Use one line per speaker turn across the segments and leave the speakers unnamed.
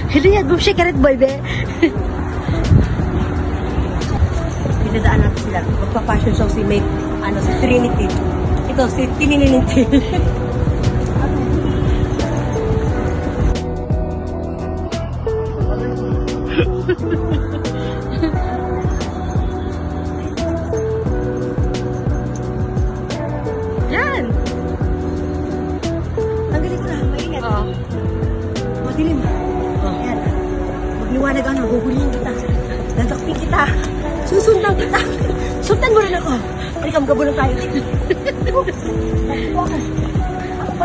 Hindi yan, boom shakaret boy, be.
Pinadaan natin sila. Magpa-fashion show si May, si Trinity. Ito, si Tinininity.
Yan!
Tanggalin ko na, maingat.
Oo.
Madilim. Yan. Magliwanag ako, naguhulihin kita. Dadakpin kita. Susundan kita. Sundan mo rin ako. Halika, magabulang tayo.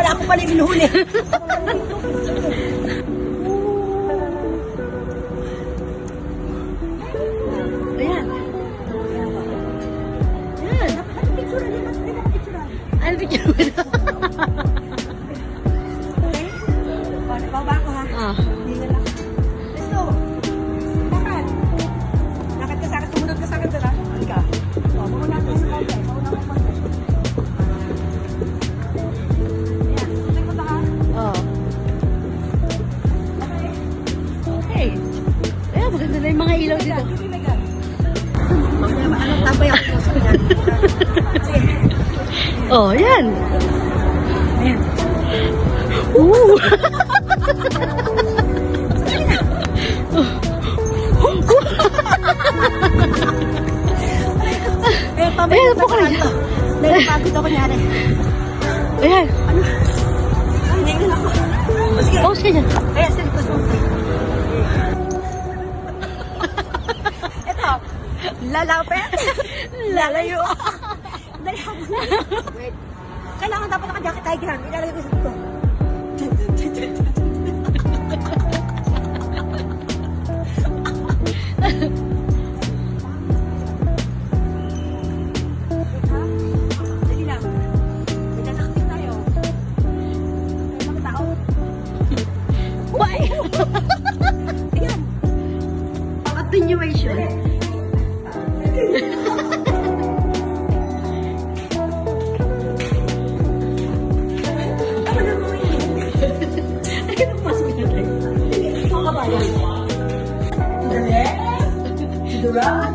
Ako pala yung hinuhuli.
Ayan. Yan. Ano picture mo na?
Baba ako, ha? Hindi na lang. Let's go. Lakad. Lakad ka sa akin. Sumunod ka sa akin, dala. Halika. Mauna tayo sa kaunti. Mauna ka sa kaunti. Ayan. Sunod ko ta, ha?
Oo. Okay. Ayan, maganda na yung mga ilaw dito.
Anong tambay ako sa kanya?
Oh, yan.
Ayan.
Ooh.
Ayan, po ka lang. Nagpagod ako nyari.
Ayan.
Ano? Ay, naingan ako. Sige.
Pause ka dyan.
Ayan, sige. Pause mo. Ito. Lalapit. Lalayo. Wait. Kailangan dapat naka-jacket tayo dyan. Ilalagay ko sa ito. Dali lang. May nanakit tayo. May mga tao.
Why?
Ayan.
Attenuation.
To the left, to the right.